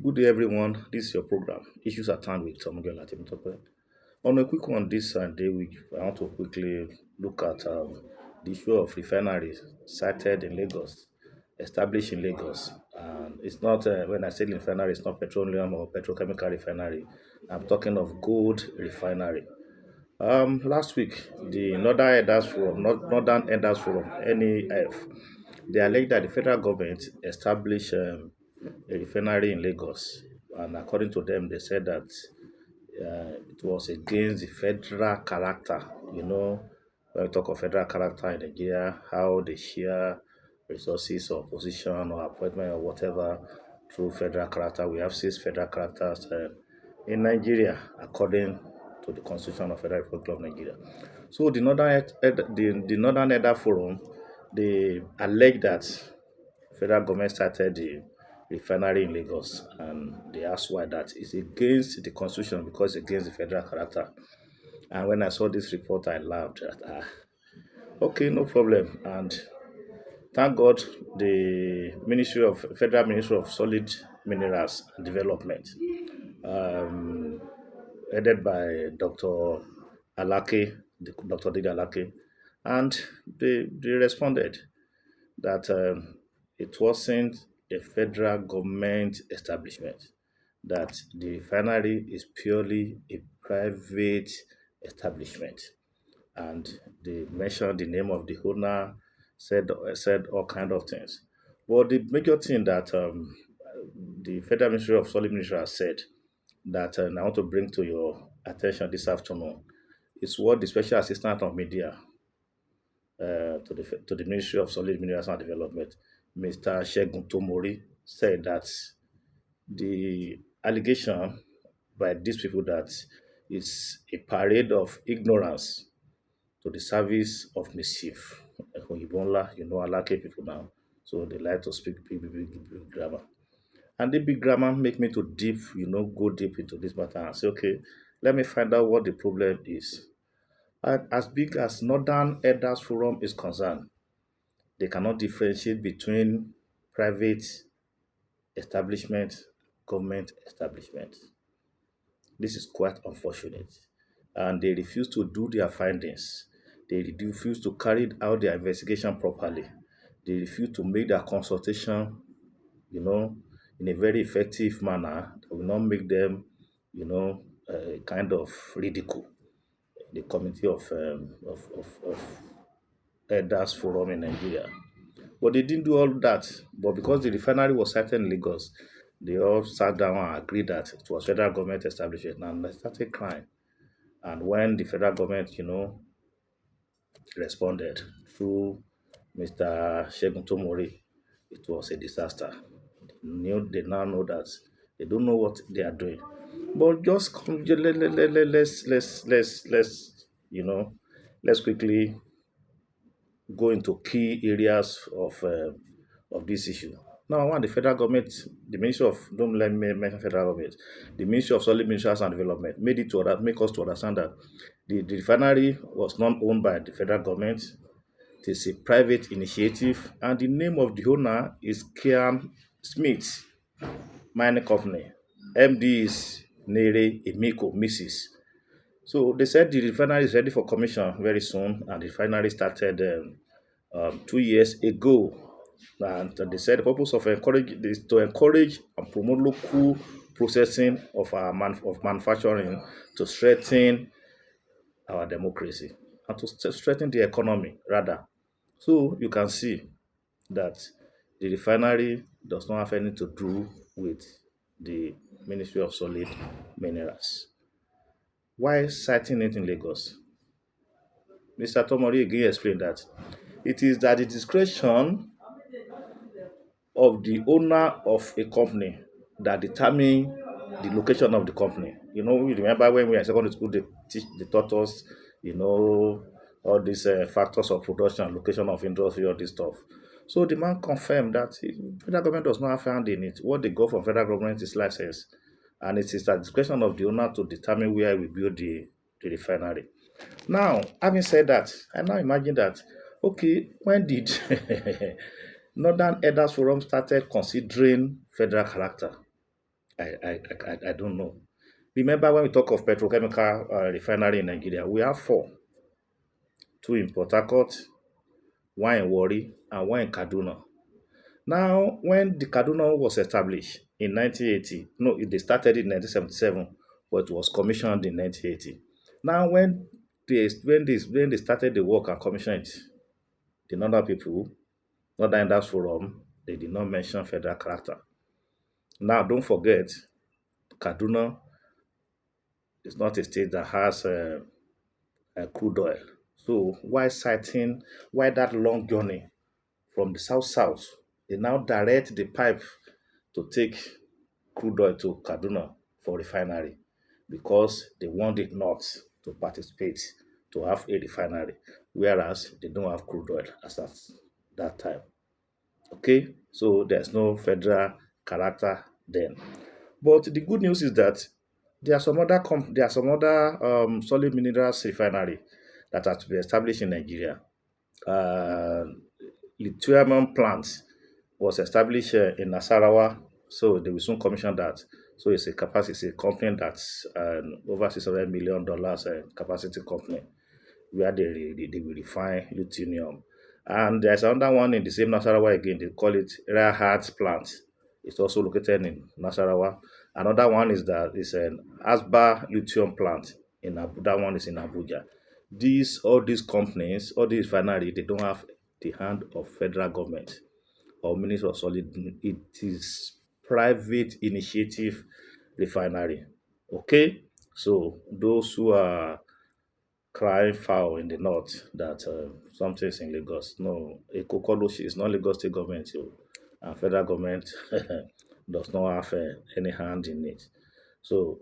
Good day, everyone. This is your program, Issues at Hand with Samuel Latimitope. On a quick one this Sunday, I want to quickly look at the issue of refineries sited in Lagos, established in Lagos. And it's not, when I say refinery, it's not petroleum or petrochemical refinery. I'm talking of gold refinery. Last week, the Northern Elders Forum (NEF), they alleged that the federal government established a refinery in Lagos, and according to them, they said that it was against the federal character. When we talk of federal character in Nigeria, how they share resources or position or appointment or whatever through federal character. We have six federal characters in Nigeria, according to the Constitution of Federal Republic of Nigeria. So the Northern Elder Forum, they allege that federal government started the refinery in Lagos, and they asked why that is against the constitution because it's against the federal character. And when I saw this report, I laughed. Okay, no problem. And thank God, the Federal Ministry of Solid Minerals and Development, um, headed by Dr. Alake, Dr. Dida Alake, and they responded that it wasn't a federal government establishment, that the refinery is purely a private establishment. And they mentioned the name of the owner, said all kind of things. But the major thing that the Federal Ministry of Solid Ministry has said that I want to bring to your attention this afternoon is what the Special Assistant of Media to the Ministry of Solid Minerals and Development, Mr. Shegun Tomori, said that the allegation by these people that it's a parade of ignorance to the service of mischief. Oyinbola, Alake people now, so they like to speak big grammar. And the big grammar make me to go deep into this matter and say, okay, let me find out what the problem is. And as big as Northern Elders Forum is concerned, they cannot differentiate between private establishment, government establishment. This is quite unfortunate. And they refuse to do their findings. They refuse to carry out their investigation properly. They refuse to make their consultation, you know, in a very effective manner that will not make them, kind of ridicule the committee of elders forum in Nigeria. But they didn't do all that. But because the refinery was sited in Lagos, they all sat down and agreed that it was federal government establishment and they started crying. And when the federal government, responded through Mr. Shegun Tomori, it was a disaster. They now know that they don't know what they are doing. But just let's quickly go into key areas of this issue. Now, one, the federal government, the Ministry of, don't let me mention federal government, the Ministry of Solid Minerals and Development make us to understand that the refinery was not owned by the federal government. It is a private initiative, and the name of the owner is Kian Smith Mining Company. MD is Nere Emiko, Mrs. So they said the refinery is ready for commission very soon, and the refinery started 2 years ago. And they said the purpose of encourage is to encourage and promote local processing of manufacturing to strengthen our democracy and to strengthen the economy rather. So you can see that the refinery does not have anything to do with the Ministry of Solid Minerals. Why citing it in Lagos? Mr. Tomori again explained that it is at the discretion of the owner of a company that determine the location of the company. You remember when we were in secondary school, they taught us, all these factors of production, location of industry, all this stuff. So the man confirmed that the federal government does not have hand in it. What they got from federal government is license, and it is at discretion of the owner to determine where we build the refinery. Now, having said that, I now imagine that, okay, when did Northern Elders Forum started considering federal character? I don't know. Remember when we talk of petrochemical refinery in Nigeria, we have four: two in Port Harcourt, one in Warri, and one in Kaduna. Now, when the Kaduna was established in 1980, no, they started in 1977, but it was commissioned in 1980. Now, when they started the work and commissioned it, the other people, not in that forum, they did not mention federal character. Now, don't forget, Kaduna is not a state that has crude oil. So, why that long journey from the south, they now direct the pipe to take crude oil to Kaduna for refinery because they want the North to participate to have a refinery, whereas they don't have crude oil as at that time. Okay, so there's no federal character then. But the good news is that there are some other solid minerals refinery that are to be established in Nigeria. Uh, Lithium plant was established in Nasarawa, so they will soon commission that. So it's a company that's over $600 million capacity company where they will refine lithium. And there's another one in the same Nasarawa again. They call it rare earth plant. It's also located in Nasarawa. Another one is an Asba lithium plant that one is in Abuja. All these companies, all these refineries, they don't have the hand of federal government or Ministry of Solid. It is private initiative refinery. Okay, so those who are crying foul in the north that something is in Lagos. No, Ekokoloshi is not Lagos state government, and federal government does not have any hand in it. So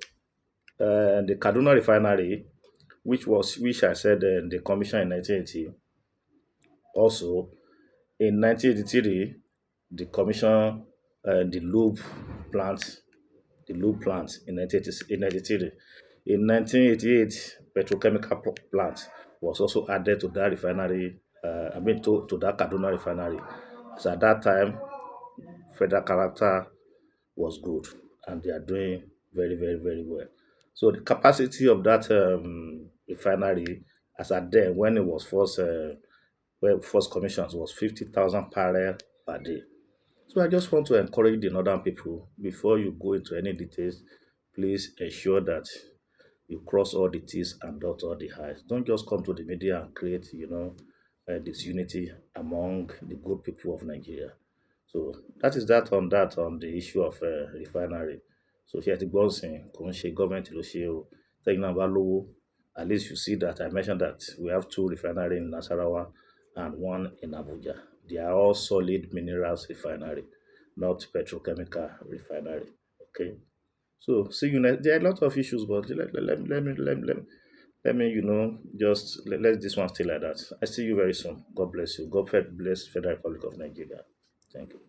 the Kaduna refinery, which I said the commission in 1980, also in 1983 the commission the plant lube plant in 1983. In 1988, petrochemical plant was also added to that refinery, to that Kaduna refinery. So at that time, federal character was good and they are doing very, very, very well. So the capacity of that refinery as at then when it was first commissioned was 50,000 barrel per day. So I just want to encourage the northern people before you go into any details, please ensure that you cross all the T's and dot all the I's. Don't just come to the media and create, disunity among the good people of Nigeria. So that on the issue of refinery. So here ti gbọ́ nsìn kò ń ṣe gọ́ọ̀mẹ̀ntì ló ṣe o. Tẹ́yìn náà bá lówó, at least you see that I mentioned that we have two refinery in Nasarawa and one in Abuja. They are all solid minerals refinery, not petrochemical refinery. Okay. So see you next. There are a lot of issues, but let me just let this one stay like that. I see you very soon. God bless you. God bless Federal Republic of Nigeria. Thank you.